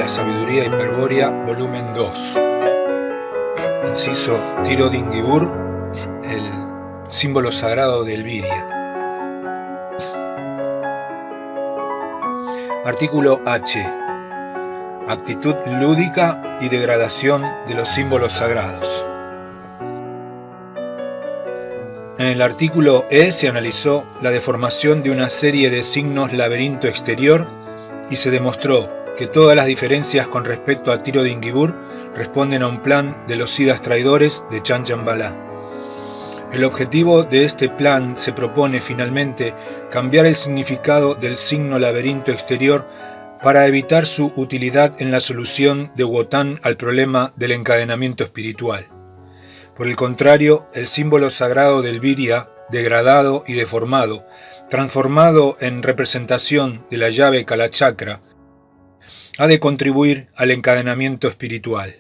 la sabiduría hiperbórea, volumen 2. Inciso Tiro Dingibur, el símbolo sagrado de Elviria. Artículo H. Actitud lúdica y degradación de los símbolos sagrados. En el artículo E se analizó la deformación de una serie de signos laberinto exterior y se demostró que todas las diferencias con respecto a Tiro Dingibur responden a un plan de los Siddhas traidores de Changchanbalá. El objetivo de este plan se propone finalmente cambiar el significado del signo laberinto exterior para evitar su utilidad en la solución de Wotan al problema del encadenamiento espiritual. Por el contrario, el símbolo sagrado del Elviria, degradado y deformado, transformado en representación de la llave Kalachakra, ha de contribuir al encadenamiento espiritual.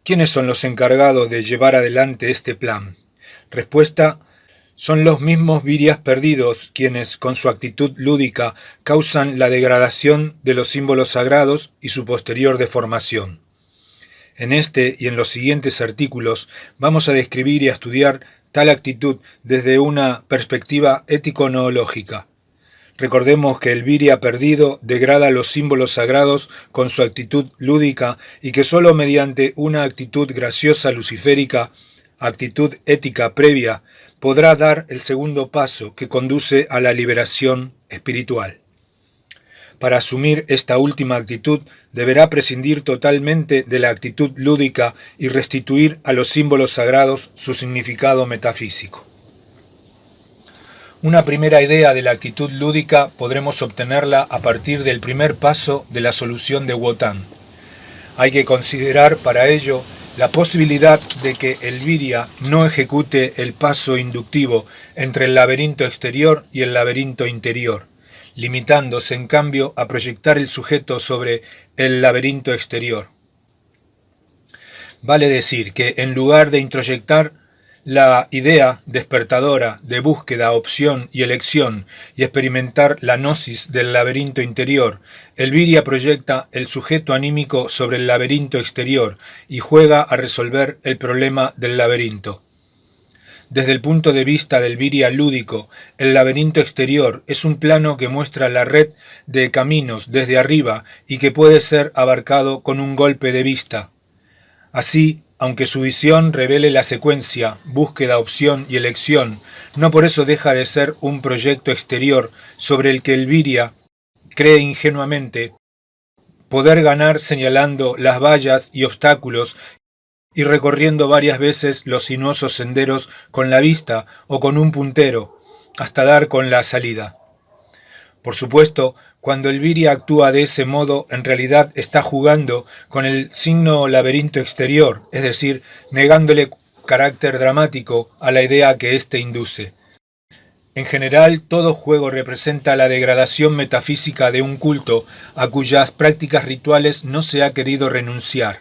¿Quiénes son los encargados de llevar adelante este plan? Respuesta: son los mismos Viryas perdidos quienes, con su actitud lúdica, causan la degradación de los símbolos sagrados y su posterior deformación. En este y en los siguientes artículos vamos a describir y a estudiar tal actitud desde una perspectiva ético-noológica. Recordemos que el Virya perdido degrada los símbolos sagrados con su actitud lúdica y que sólo mediante una actitud graciosa luciférica, actitud ética previa, podrá dar el segundo paso que conduce a la liberación espiritual. Para asumir esta última actitud, deberá prescindir totalmente de la actitud lúdica y restituir a los símbolos sagrados su significado metafísico. Una primera idea de la actitud lúdica podremos obtenerla a partir del primer paso de la solución de Wotan. Hay que considerar para ello la posibilidad de que el Virya no ejecute el paso inductivo entre el laberinto exterior y el laberinto interior, limitándose en cambio a proyectar el sujeto sobre el laberinto exterior. Vale decir que en lugar de introyectar la idea despertadora de búsqueda, opción y elección y experimentar la gnosis del laberinto interior, el Virya proyecta el sujeto anímico sobre el laberinto exterior y juega a resolver el problema del laberinto. Desde el punto de vista del Virya lúdico, el laberinto exterior es un plano que muestra la red de caminos desde arriba y que puede ser abarcado con un golpe de vista. Así, aunque su visión revele la secuencia, búsqueda, opción y elección, no por eso deja de ser un proyecto exterior sobre el que el Virya cree ingenuamente poder ganar señalando las vallas y obstáculos y recorriendo varias veces los sinuosos senderos con la vista o con un puntero, hasta dar con la salida. Por supuesto, cuando el Virya actúa de ese modo, en realidad está jugando con el signo laberinto exterior, es decir, negándole carácter dramático a la idea que éste induce. En general, todo juego representa la degradación metafísica de un culto a cuyas prácticas rituales no se ha querido renunciar.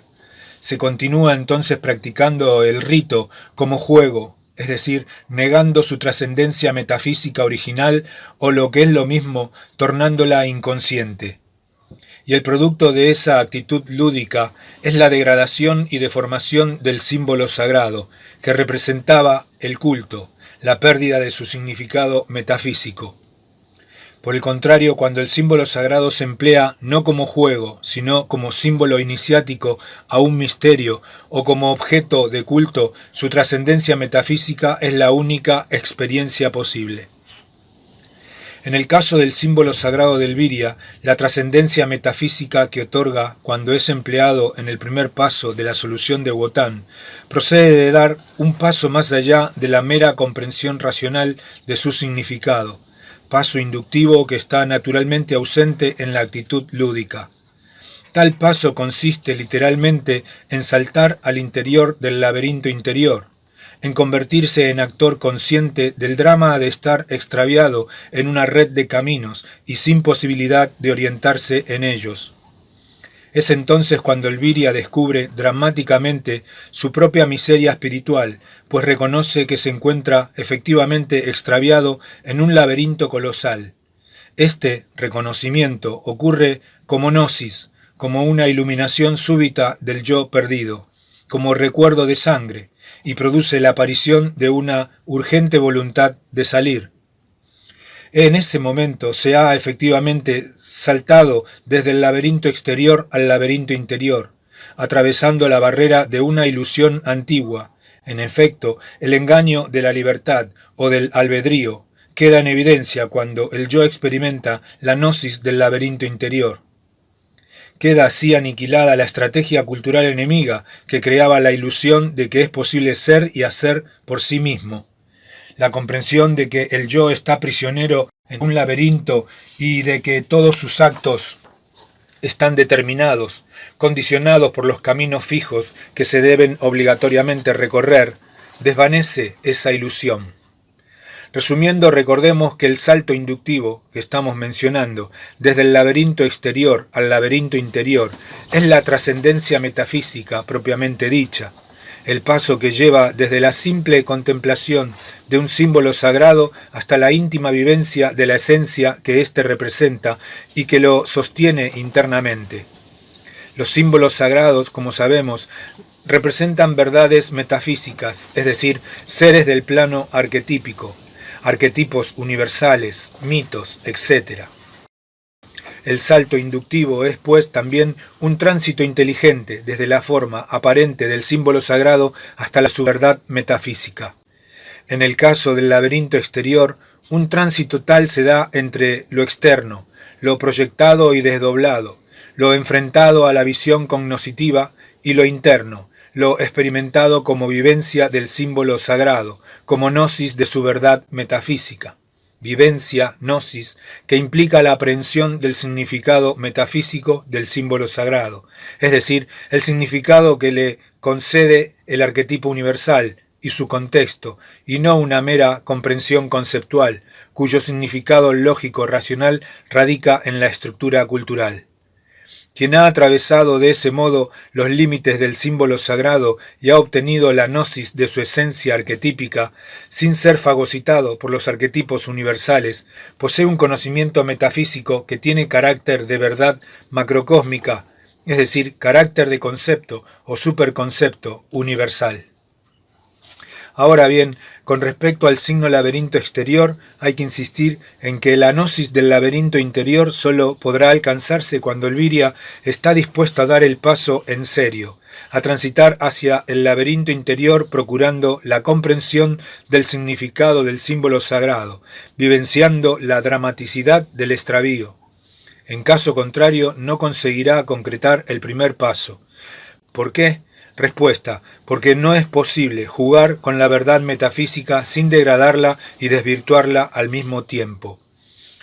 Se continúa entonces practicando el rito como juego, es decir, negando su trascendencia metafísica original o lo que es lo mismo, tornándola inconsciente. Y el producto de esa actitud lúdica es la degradación y deformación del símbolo sagrado, que representaba el culto, la pérdida de su significado metafísico. Por el contrario, cuando el símbolo sagrado se emplea no como juego, sino como símbolo iniciático a un misterio o como objeto de culto, su trascendencia metafísica es la única experiencia posible. En el caso del símbolo sagrado del Virya, la trascendencia metafísica que otorga cuando es empleado en el primer paso de la solución de Wotan, procede de dar un paso más allá de la mera comprensión racional de su significado, paso inductivo que está naturalmente ausente en la actitud lúdica. Tal paso consiste literalmente en saltar al interior del laberinto interior, en convertirse en actor consciente del drama de estar extraviado en una red de caminos y sin posibilidad de orientarse en ellos. Es entonces cuando el Virya descubre dramáticamente su propia miseria espiritual, pues reconoce que se encuentra efectivamente extraviado en un laberinto colosal. Este reconocimiento ocurre como gnosis, como una iluminación súbita del yo perdido, como recuerdo de sangre, y produce la aparición de una urgente voluntad de salir. En ese momento se ha efectivamente saltado desde el laberinto exterior al laberinto interior, atravesando la barrera de una ilusión antigua. En efecto, el engaño de la libertad o del albedrío queda en evidencia cuando el yo experimenta la gnosis del laberinto interior. Queda así aniquilada la estrategia cultural enemiga que creaba la ilusión de que es posible ser y hacer por sí mismo. La comprensión de que el yo está prisionero en un laberinto y de que todos sus actos están determinados, condicionados por los caminos fijos que se deben obligatoriamente recorrer, desvanece esa ilusión. Resumiendo, recordemos que el salto inductivo que estamos mencionando, desde el laberinto exterior al laberinto interior, es la trascendencia metafísica propiamente dicha, el paso que lleva desde la simple contemplación de un símbolo sagrado hasta la íntima vivencia de la esencia que éste representa y que lo sostiene internamente. Los símbolos sagrados, como sabemos, representan verdades metafísicas, es decir, seres del plano arquetípico, arquetipos universales, mitos, etc. El salto inductivo es, pues, también un tránsito inteligente desde la forma aparente del símbolo sagrado hasta su verdad metafísica. En el caso del laberinto exterior, un tránsito tal se da entre lo externo, lo proyectado y desdoblado, lo enfrentado a la visión cognoscitiva, y lo interno, lo experimentado como vivencia del símbolo sagrado, como gnosis de su verdad metafísica. Vivencia, gnosis, que implica la aprehensión del significado metafísico del símbolo sagrado, es decir, el significado que le concede el arquetipo universal y su contexto, y no una mera comprensión conceptual, cuyo significado lógico racional radica en la estructura cultural. Quien ha atravesado de ese modo los límites del símbolo sagrado y ha obtenido la gnosis de su esencia arquetípica, sin ser fagocitado por los arquetipos universales, posee un conocimiento metafísico que tiene carácter de verdad macrocósmica, es decir, carácter de concepto o superconcepto universal. Ahora bien, con respecto al signo laberinto exterior, hay que insistir en que la gnosis del laberinto interior solo podrá alcanzarse cuando el viria está dispuesto a dar el paso en serio, a transitar hacia el laberinto interior procurando la comprensión del significado del símbolo sagrado, vivenciando la dramaticidad del extravío. En caso contrario, no conseguirá concretar el primer paso. ¿Por qué? Respuesta: porque no es posible jugar con la verdad metafísica sin degradarla y desvirtuarla al mismo tiempo.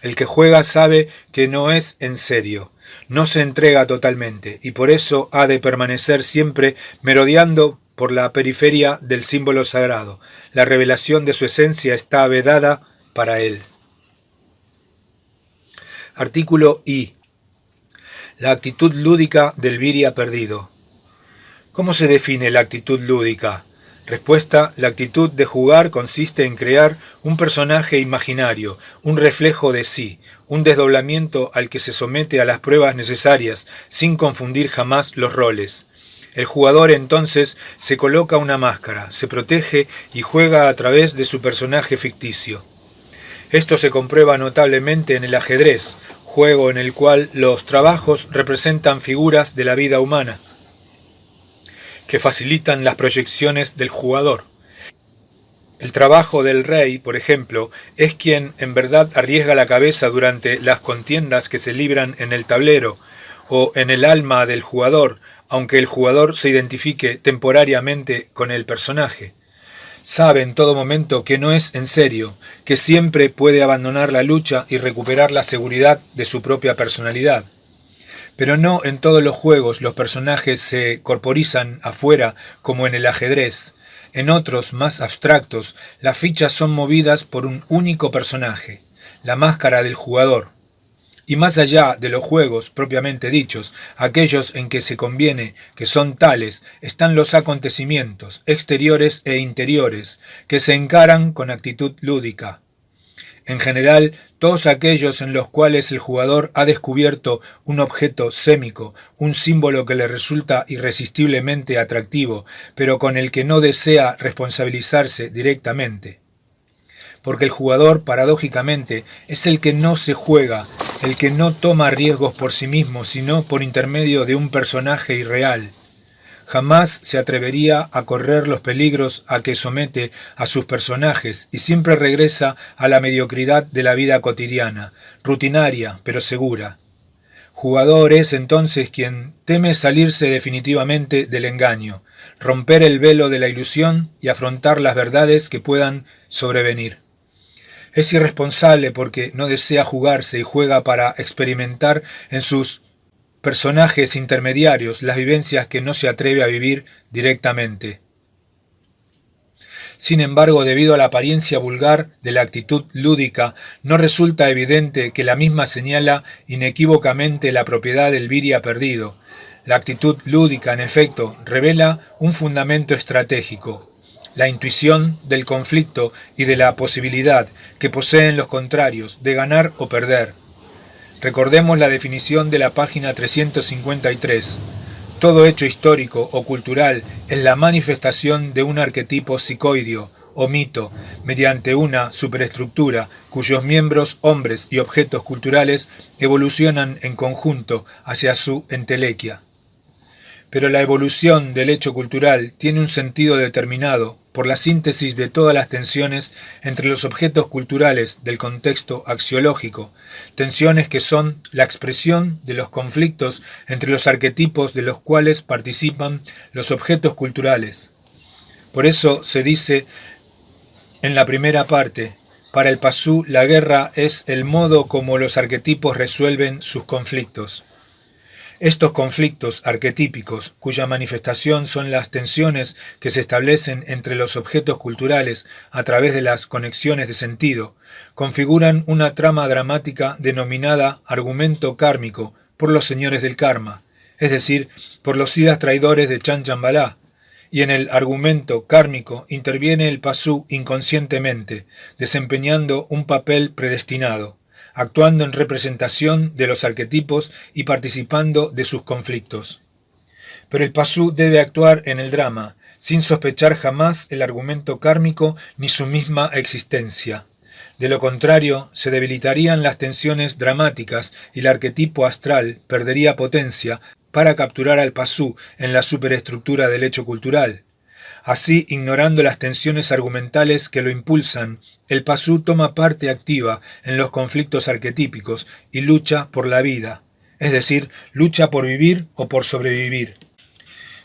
El que juega sabe que no es en serio, no se entrega totalmente y por eso ha de permanecer siempre merodeando por la periferia del símbolo sagrado. La revelación de su esencia está vedada para él. Artículo I. La actitud lúdica del viria perdido. ¿Cómo se define la actitud lúdica? Respuesta: la actitud de jugar consiste en crear un personaje imaginario, un reflejo de sí, un desdoblamiento al que se somete a las pruebas necesarias, sin confundir jamás los roles. El jugador entonces se coloca una máscara, se protege y juega a través de su personaje ficticio. Esto se comprueba notablemente en el ajedrez, juego en el cual los trabajos representan figuras de la vida humana, que facilitan las proyecciones del jugador. El trabajo del rey, por ejemplo, es quien en verdad arriesga la cabeza durante las contiendas que se libran en el tablero o en el alma del jugador, aunque el jugador se identifique temporariamente con el personaje. Sabe en todo momento que no es en serio, que siempre puede abandonar la lucha y recuperar la seguridad de su propia personalidad. Pero no en todos los juegos los personajes se corporizan afuera como en el ajedrez. En otros, más abstractos, las fichas son movidas por un único personaje, la máscara del jugador. Y más allá de los juegos propiamente dichos, aquellos en que se conviene que son tales, están los acontecimientos exteriores e interiores, que se encaran con actitud lúdica. en general todos aquellos en los cuales el jugador ha descubierto un objeto sémico, un símbolo que le resulta irresistiblemente atractivo, pero con el que no desea responsabilizarse directamente. Porque el jugador, paradójicamente, es el que no se juega, el que no toma riesgos por sí mismo, sino por intermedio de un personaje irreal. Jamás se atrevería a correr los peligros a que somete a sus personajes y siempre regresa a la mediocridad de la vida cotidiana, rutinaria pero segura. Jugador es entonces quien teme salirse definitivamente del engaño, romper el velo de la ilusión y afrontar las verdades que puedan sobrevenir. Es irresponsable porque no desea jugarse y juega para experimentar en sus personajes intermediarios las vivencias que no se atreve a vivir directamente. Sin embargo, debido a la apariencia vulgar de la actitud lúdica, no resulta evidente que la misma señala inequívocamente la propiedad del viria perdido. La actitud lúdica, en efecto, revela un fundamento estratégico, la intuición del conflicto y de la posibilidad que poseen los contrarios de ganar o perder. Recordemos la definición de la página 353. Todo hecho histórico o cultural es la manifestación de un arquetipo psicoideo o mito, mediante una superestructura cuyos miembros, hombres y objetos culturales evolucionan en conjunto hacia su entelequia. Pero la evolución del hecho cultural tiene un sentido determinado por la síntesis de todas las tensiones entre los objetos culturales del contexto axiológico, tensiones que son la expresión de los conflictos entre los arquetipos de los cuales participan los objetos culturales. Por eso se dice en la primera parte, para el Pasú la guerra es el modo como los arquetipos resuelven sus conflictos. Estos conflictos arquetípicos, cuya manifestación son las tensiones que se establecen entre los objetos culturales a través de las conexiones de sentido, configuran una trama dramática denominada argumento kármico por los señores del karma, es decir, por los siddhas traidores de Chanchambalá, y en el argumento kármico interviene el Pasú inconscientemente, desempeñando un papel predestinado, actuando en representación de los arquetipos y participando de sus conflictos. Pero el Pasú debe actuar en el drama, sin sospechar jamás el argumento kármico ni su misma existencia. De lo contrario, se debilitarían las tensiones dramáticas y el arquetipo astral perdería potencia para capturar al Pasú en la superestructura del hecho cultural. Así, ignorando las tensiones argumentales que lo impulsan, el Pasú toma parte activa en los conflictos arquetípicos y lucha por la vida, es decir, lucha por vivir o por sobrevivir.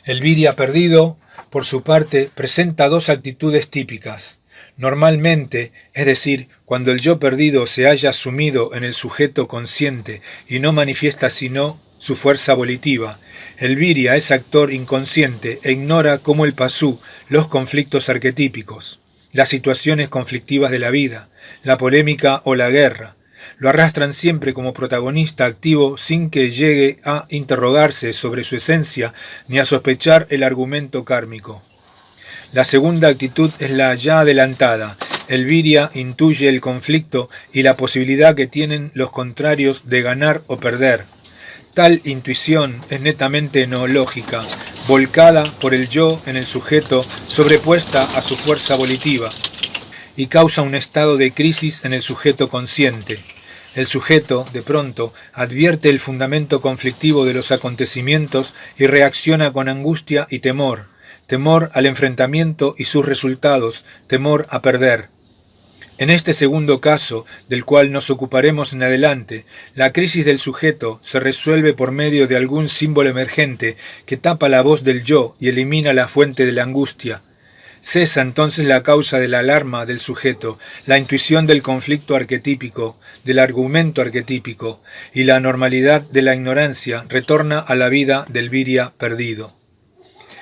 El viria perdido, por su parte, presenta dos actitudes típicas. Normalmente, es decir, cuando el yo perdido se haya sumido en el sujeto consciente y no manifiesta sino su fuerza volitiva, el viria es actor inconsciente e ignora como el Pasú los conflictos arquetípicos, las situaciones conflictivas de la vida, la polémica o la guerra. Lo arrastran siempre como protagonista activo sin que llegue a interrogarse sobre su esencia ni a sospechar el argumento kármico. La segunda actitud es la ya adelantada. El viria intuye el conflicto y la posibilidad que tienen los contrarios de ganar o perder. Tal intuición es netamente noológica, volcada por el yo en el sujeto, sobrepuesta a su fuerza volitiva, y causa un estado de crisis en el sujeto consciente. El sujeto, de pronto, advierte el fundamento conflictivo de los acontecimientos y reacciona con angustia y temor, temor al enfrentamiento y sus resultados, temor a perder. En este segundo caso, del cual nos ocuparemos en adelante, la crisis del sujeto se resuelve por medio de algún símbolo emergente que tapa la voz del yo y elimina la fuente de la angustia. Cesa entonces la causa de la alarma del sujeto, la intuición del conflicto arquetípico, del argumento arquetípico, y la normalidad de la ignorancia retorna a la vida del viria perdido.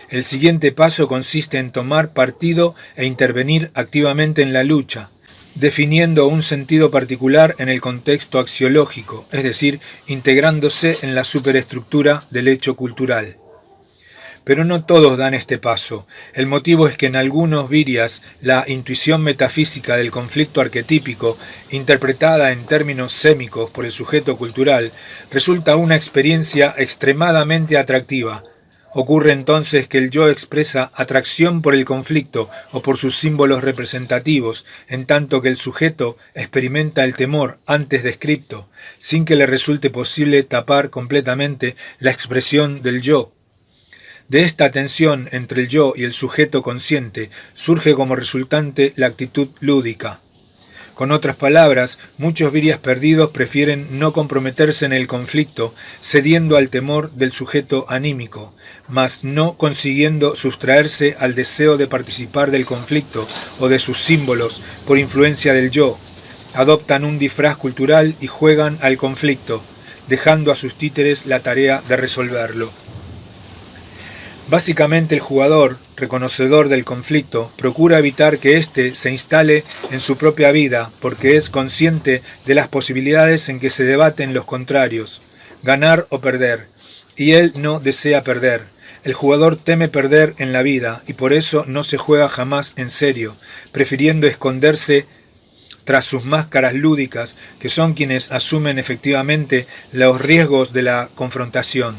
El siguiente paso consiste en tomar partido e intervenir activamente en la lucha, definiendo un sentido particular en el contexto axiológico, es decir, integrándose en la superestructura del hecho cultural. Pero no todos dan este paso. El motivo es que en algunos virias la intuición metafísica del conflicto arquetípico, interpretada en términos sémicos por el sujeto cultural, resulta una experiencia extremadamente atractiva. Ocurre entonces que el yo expresa atracción por el conflicto o por sus símbolos representativos, en tanto que el sujeto experimenta el temor antes descripto, sin que le resulte posible tapar completamente la expresión del yo. De esta tensión entre el yo y el sujeto consciente surge como resultante la actitud lúdica. Con otras palabras, muchos virias perdidos prefieren no comprometerse en el conflicto, cediendo al temor del sujeto anímico, mas no consiguiendo sustraerse al deseo de participar del conflicto o de sus símbolos por influencia del yo. Adoptan un disfraz cultural y juegan al conflicto, dejando a sus títeres la tarea de resolverlo. Básicamente el jugador, reconocedor del conflicto, procura evitar que éste se instale en su propia vida porque es consciente de las posibilidades en que se debaten los contrarios, ganar o perder, y él no desea perder. El jugador teme perder en la vida y por eso no se juega jamás en serio, prefiriendo esconderse tras sus máscaras lúdicas, que son quienes asumen efectivamente los riesgos de la confrontación.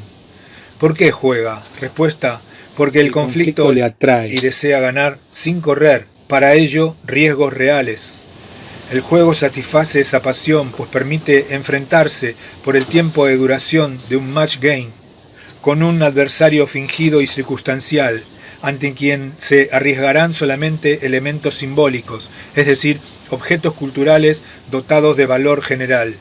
¿Por qué juega? Respuesta: porque el conflicto le atrae y desea ganar sin correr, para ello riesgos reales. El juego satisface esa pasión, pues permite enfrentarse por el tiempo de duración de un match game con un adversario fingido y circunstancial, ante quien se arriesgarán solamente elementos simbólicos, es decir, objetos culturales dotados de valor general,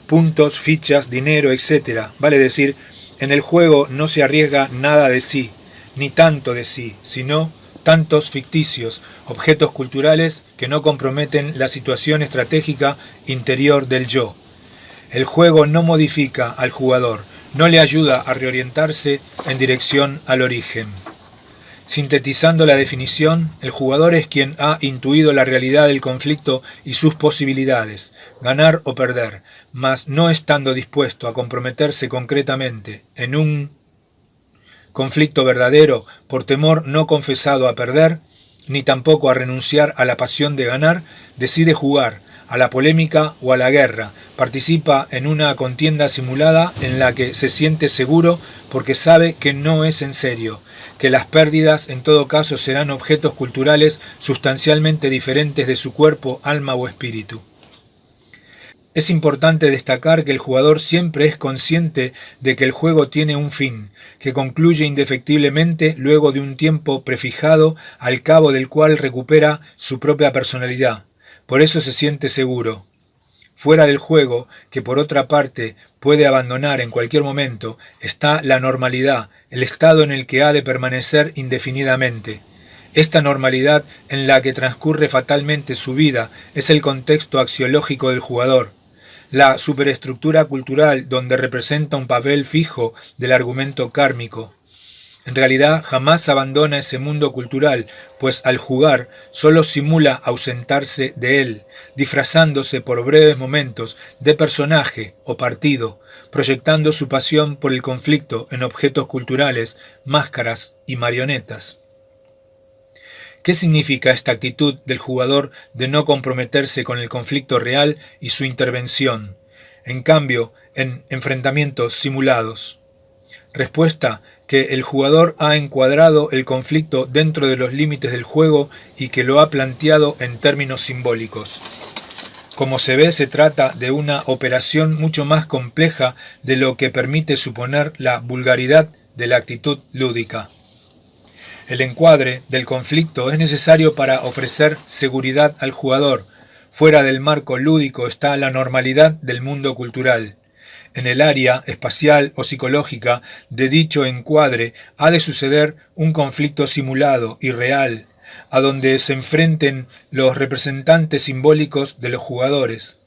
puntos, fichas, dinero, etc. Vale decir, en el juego no se arriesga nada de sí, ni tanto de sí, sino tantos ficticios, objetos culturales que no comprometen la situación estratégica interior del yo. El juego no modifica al jugador, no le ayuda a reorientarse en dirección al origen. Sintetizando la definición, el jugador es quien ha intuido la realidad del conflicto y sus posibilidades, ganar o perder, mas no estando dispuesto a comprometerse concretamente en un conflicto verdadero por temor no confesado a perder, ni tampoco a renunciar a la pasión de ganar, decide jugar a la polémica o a la guerra, participa en una contienda simulada en la que se siente seguro porque sabe que no es en serio, que las pérdidas en todo caso serán objetos culturales sustancialmente diferentes de su cuerpo, alma o espíritu. Es importante destacar que el jugador siempre es consciente de que el juego tiene un fin, que concluye indefectiblemente luego de un tiempo prefijado al cabo del cual recupera su propia personalidad. Por eso se siente seguro. Fuera del juego, que por otra parte puede abandonar en cualquier momento, está la normalidad, el estado en el que ha de permanecer indefinidamente. Esta normalidad en la que transcurre fatalmente su vida es el contexto axiológico del jugador, la superestructura cultural donde representa un papel fijo del argumento kármico. En realidad jamás abandona ese mundo cultural, pues al jugar solo simula ausentarse de él, disfrazándose por breves momentos de personaje o partido, proyectando su pasión por el conflicto en objetos culturales, máscaras y marionetas. ¿Qué significa esta actitud del jugador de no comprometerse con el conflicto real y su intervención, en cambio, en enfrentamientos simulados? Respuesta: que el jugador ha encuadrado el conflicto dentro de los límites del juego y que lo ha planteado en términos simbólicos. Como se ve, se trata de una operación mucho más compleja de lo que permite suponer la vulgaridad de la actitud lúdica. El encuadre del conflicto es necesario para ofrecer seguridad al jugador. Fuera del marco lúdico está la normalidad del mundo cultural. En el área espacial o psicológica de dicho encuadre ha de suceder un conflicto simulado y real, a donde se enfrenten los representantes simbólicos de los jugadores.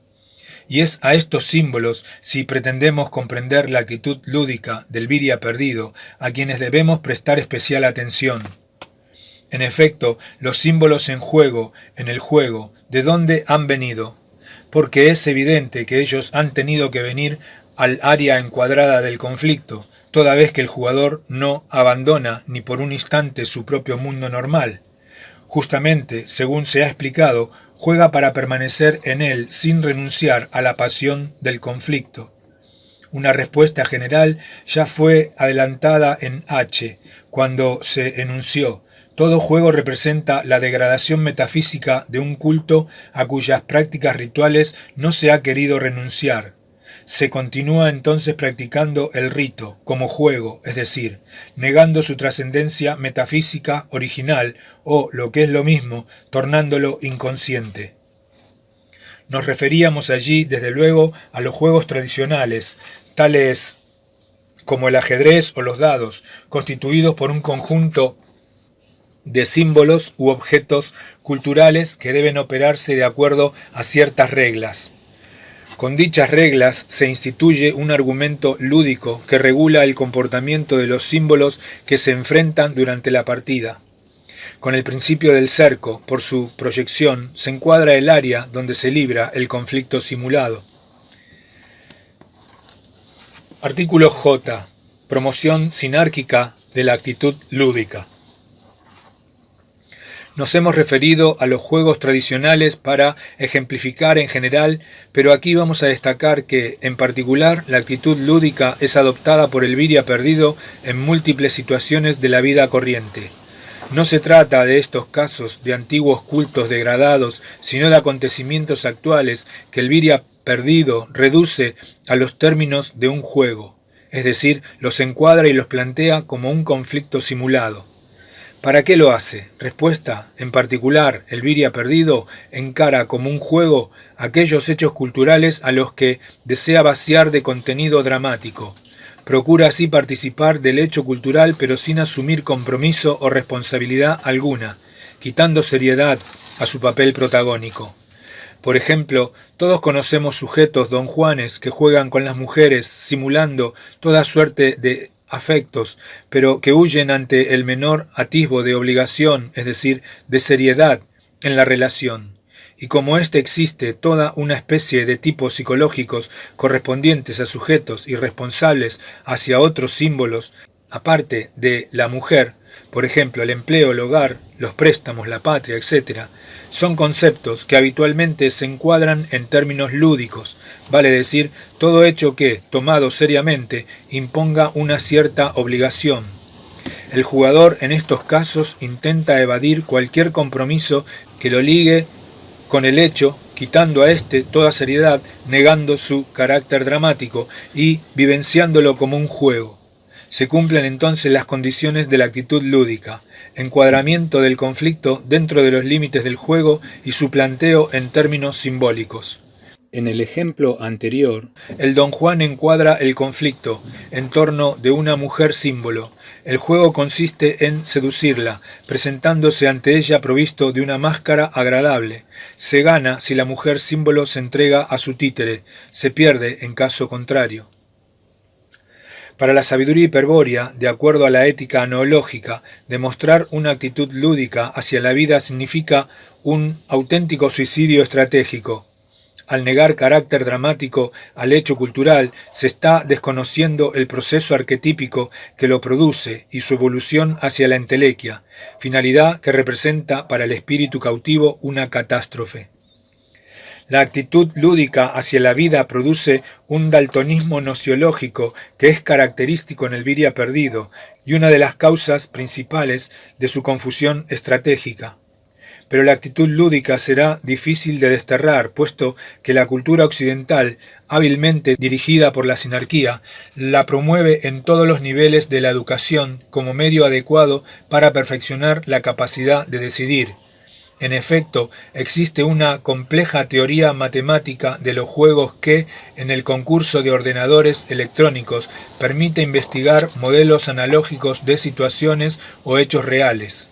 Y es a estos símbolos, si pretendemos comprender la actitud lúdica del viria perdido, a quienes debemos prestar especial atención. En efecto, los símbolos en el juego, ¿de dónde han venido? Porque es evidente que ellos han tenido que venir al área encuadrada del conflicto. toda vez que el jugador no abandona ni por un instante su propio mundo normal. Justamente, según se ha explicado, juega para permanecer en él sin renunciar a la pasión del conflicto. Una respuesta general ya fue adelantada en H, cuando se enunció: todo juego representa la degradación metafísica de un culto a cuyas prácticas rituales no se ha querido renunciar. Se continúa entonces practicando el rito como juego, es decir, negando su trascendencia metafísica original o, lo que es lo mismo, tornándolo inconsciente. Nos referíamos allí, desde luego, a los juegos tradicionales, tales como el ajedrez o los dados, constituidos por un conjunto de símbolos u objetos culturales que deben operarse de acuerdo a ciertas reglas. Con dichas reglas se instituye un argumento lúdico que regula el comportamiento de los símbolos que se enfrentan durante la partida. Con el principio del cerco, por su proyección, se encuadra el área donde se libra el conflicto simulado. Artículo J. Promoción sinárquica de la actitud lúdica. Nos hemos referido a los juegos tradicionales para ejemplificar en general, pero aquí vamos a destacar que, en particular, la actitud lúdica es adoptada por el Viria perdido en múltiples situaciones de la vida corriente. No se trata de estos casos de antiguos cultos degradados, sino de acontecimientos actuales que el Viria perdido reduce a los términos de un juego, es decir, los encuadra y los plantea como un conflicto simulado. ¿Para qué lo hace? Respuesta: en particular, el Viria perdido encara como un juego aquellos hechos culturales a los que desea vaciar de contenido dramático. Procura así participar del hecho cultural pero sin asumir compromiso o responsabilidad alguna, quitando seriedad a su papel protagónico. Por ejemplo, todos conocemos sujetos don Juanes que juegan con las mujeres simulando toda suerte de afectos, pero que huyen ante el menor atisbo de obligación, es decir, de seriedad en la relación. Y como éste existe toda una especie de tipos psicológicos correspondientes a sujetos irresponsables hacia otros símbolos, aparte de la mujer, por ejemplo, el empleo, el hogar, los préstamos, la patria, etc., son conceptos que habitualmente se encuadran en términos lúdicos, vale decir, todo hecho que, tomado seriamente, imponga una cierta obligación. El jugador en estos casos intenta evadir cualquier compromiso que lo ligue con el hecho, quitando a éste toda seriedad, negando su carácter dramático y vivenciándolo como un juego. Se cumplen entonces las condiciones de la actitud lúdica: encuadramiento del conflicto dentro de los límites del juego y su planteo en términos simbólicos. En el ejemplo anterior, el Don Juan encuadra el conflicto en torno de una mujer símbolo. El juego consiste en seducirla, presentándose ante ella provisto de una máscara agradable. Se gana si la mujer símbolo se entrega a su títere, se pierde en caso contrario. Para la sabiduría hiperbórea, de acuerdo a la ética noológica, demostrar una actitud lúdica hacia la vida significa un auténtico suicidio estratégico. Al negar carácter dramático al hecho cultural, se está desconociendo el proceso arquetípico que lo produce y su evolución hacia la entelequia, finalidad que representa para el espíritu cautivo una catástrofe. La actitud lúdica hacia la vida produce un daltonismo nociológico que es característico en el Viria perdido y una de las causas principales de su confusión estratégica. Pero la actitud lúdica será difícil de desterrar, puesto que la cultura occidental, hábilmente dirigida por la sinarquía, la promueve en todos los niveles de la educación como medio adecuado para perfeccionar la capacidad de decidir. En efecto, existe una compleja teoría matemática de los juegos que, en el concurso de ordenadores electrónicos, permite investigar modelos analógicos de situaciones o hechos reales.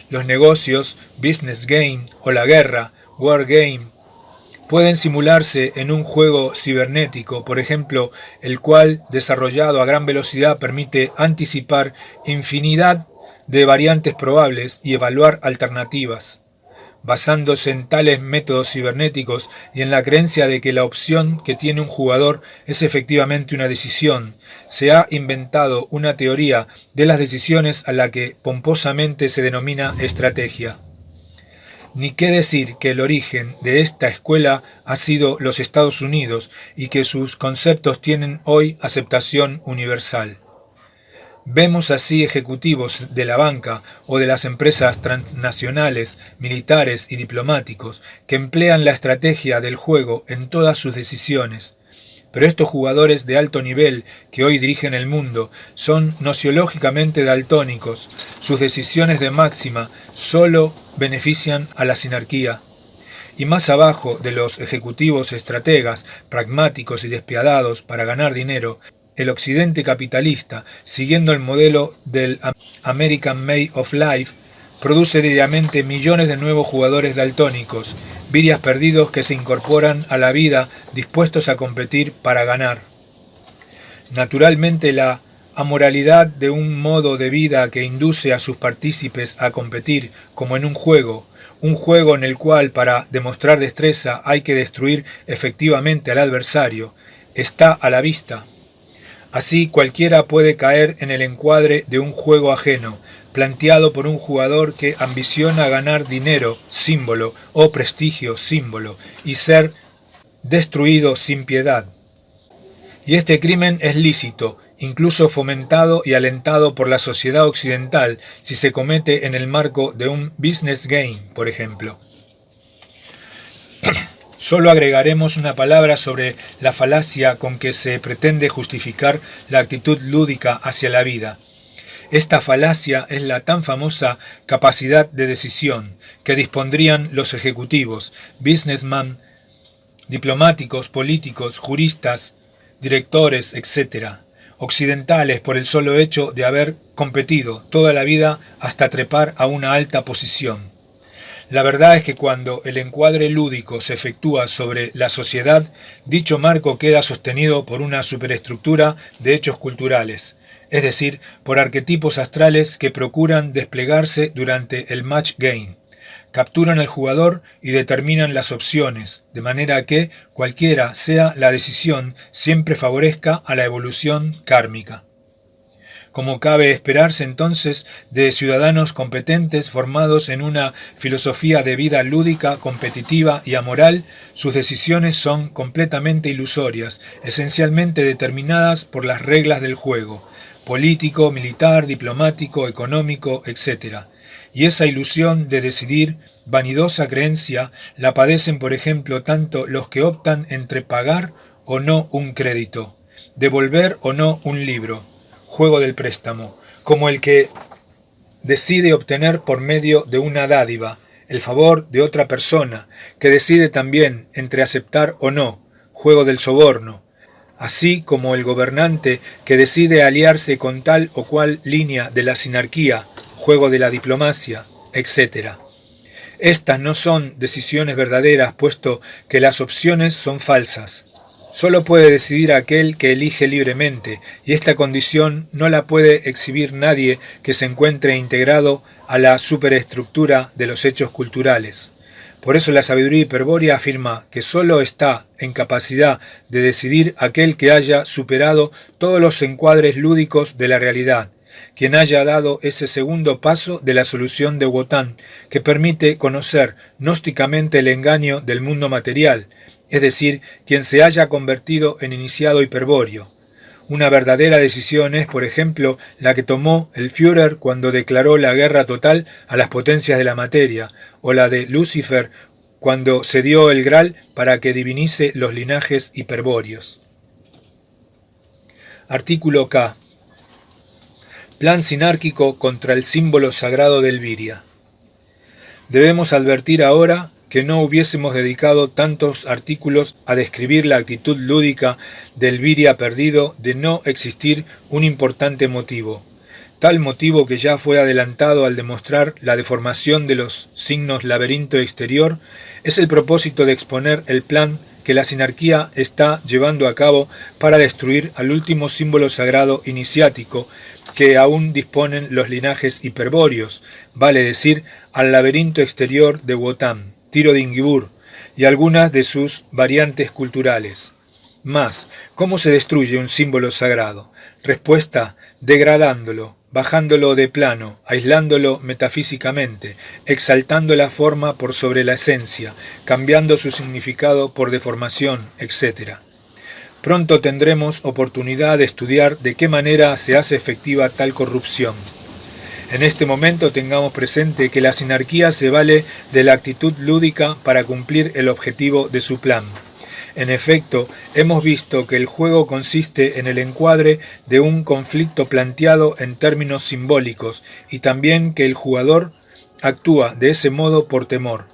Los negocios, business game, o la guerra, war game, pueden simularse en un juego cibernético, por ejemplo, el cual, desarrollado a gran velocidad, permite anticipar infinidad de variantes probables y evaluar alternativas. basándose en tales métodos cibernéticos y en la creencia de que la opción que tiene un jugador es efectivamente una decisión, se ha inventado una teoría de las decisiones a la que pomposamente se denomina estrategia. Ni qué decir que el origen de esta escuela ha sido los Estados Unidos y que sus conceptos tienen hoy aceptación universal. Vemos así ejecutivos de la banca o de las empresas transnacionales, militares y diplomáticos que emplean la estrategia del juego en todas sus decisiones. Pero estos jugadores de alto nivel que hoy dirigen el mundo son nociológicamente daltónicos. Sus decisiones de máxima solo benefician a la sinarquía. Y más abajo de los ejecutivos estrategas, pragmáticos y despiadados para ganar dinero, el occidente capitalista, siguiendo el modelo del American Way of Life, produce diariamente millones de nuevos jugadores daltónicos, virias perdidos que se incorporan a la vida dispuestos a competir para ganar. Naturalmente la amoralidad de un modo de vida que induce a sus partícipes a competir como en un juego en el cual para demostrar destreza hay que destruir efectivamente al adversario, está a la vista. Así cualquiera puede caer en el encuadre de un juego ajeno, planteado por un jugador que ambiciona ganar dinero, símbolo, o prestigio, símbolo, y ser destruido sin piedad. Y este crimen es lícito, incluso fomentado y alentado por la sociedad occidental si se comete en el marco de un business game, por ejemplo. Solo agregaremos una palabra sobre la falacia con que se pretende justificar la actitud lúdica hacia la vida. Esta falacia es la tan famosa capacidad de decisión que dispondrían los ejecutivos, businessmen, diplomáticos, políticos, juristas, directores, etc., occidentales por el solo hecho de haber competido toda la vida hasta trepar a una alta posición. La verdad es que cuando el encuadre lúdico se efectúa sobre la sociedad, dicho marco queda sostenido por una superestructura de hechos culturales, es decir, por arquetipos astrales que procuran desplegarse durante el match game. Capturan al jugador y determinan las opciones, de manera que, cualquiera sea la decisión, siempre favorezca a la evolución kármica. Como cabe esperarse entonces de ciudadanos competentes formados en una filosofía de vida lúdica, competitiva y amoral, sus decisiones son completamente ilusorias, esencialmente determinadas por las reglas del juego, político, militar, diplomático, económico, etc. Y esa ilusión de decidir, vanidosa creencia, la padecen por ejemplo tanto los que optan entre pagar o no un crédito, devolver o no un libro, juego del préstamo, como el que decide obtener por medio de una dádiva el favor de otra persona, que decide también entre aceptar o no, juego del soborno, así como el gobernante que decide aliarse con tal o cual línea de la sinarquía, juego de la diplomacia, etc. Estas no son decisiones verdaderas, puesto que las opciones son falsas. Solo puede decidir aquel que elige libremente, y esta condición no la puede exhibir nadie que se encuentre integrado a la superestructura de los hechos culturales. Por eso la sabiduría hiperbórea afirma que solo está en capacidad de decidir aquel que haya superado todos los encuadres lúdicos de la realidad, quien haya dado ese segundo paso de la solución de Wotan, que permite conocer gnósticamente el engaño del mundo material, es decir, quien se haya convertido en iniciado hiperbóreo. Una verdadera decisión es, por ejemplo, la que tomó el Führer cuando declaró la guerra total a las potencias de la materia, o la de Lucifer cuando se dio el Graal para que divinice los linajes hiperbóreos. Artículo K. Plan sinárquico contra el símbolo sagrado del Viria. Debemos advertir ahora que no hubiésemos dedicado tantos artículos a describir la actitud lúdica del Viria perdido de no existir un importante motivo. Tal motivo que ya fue adelantado al demostrar la deformación de los signos laberinto exterior es el propósito de exponer el plan que la sinarquía está llevando a cabo para destruir al último símbolo sagrado iniciático que aún disponen los linajes hiperbóreos, vale decir, al laberinto exterior de Wotan, Tiro de Ingibur, y algunas de sus variantes culturales. Más, ¿cómo se destruye un símbolo sagrado? Respuesta, degradándolo, bajándolo de plano, aislándolo metafísicamente, exaltando la forma por sobre la esencia, cambiando su significado por deformación, etc. Pronto tendremos oportunidad de estudiar de qué manera se hace efectiva tal corrupción. En este momento tengamos presente que la sinarquía se vale de la actitud lúdica para cumplir el objetivo de su plan. En efecto, hemos visto que el juego consiste en el encuadre de un conflicto planteado en términos simbólicos y también que el jugador actúa de ese modo por temor.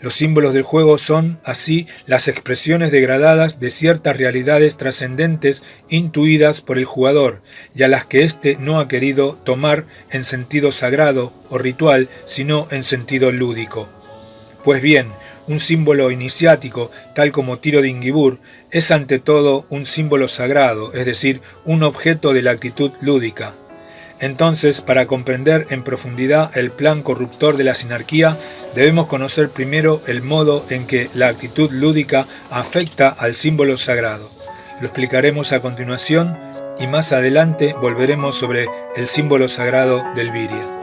Los símbolos del juego son, así, las expresiones degradadas de ciertas realidades trascendentes intuidas por el jugador y a las que éste no ha querido tomar en sentido sagrado o ritual, sino en sentido lúdico. Pues bien, un símbolo iniciático, tal como Tiro de Ingibur, es ante todo un símbolo sagrado, es decir, un objeto de la actitud lúdica. Entonces, para comprender en profundidad el plan corruptor de la sinarquía, debemos conocer primero el modo en que la actitud lúdica afecta al símbolo sagrado. Lo explicaremos a continuación y más adelante volveremos sobre el símbolo sagrado del Viria.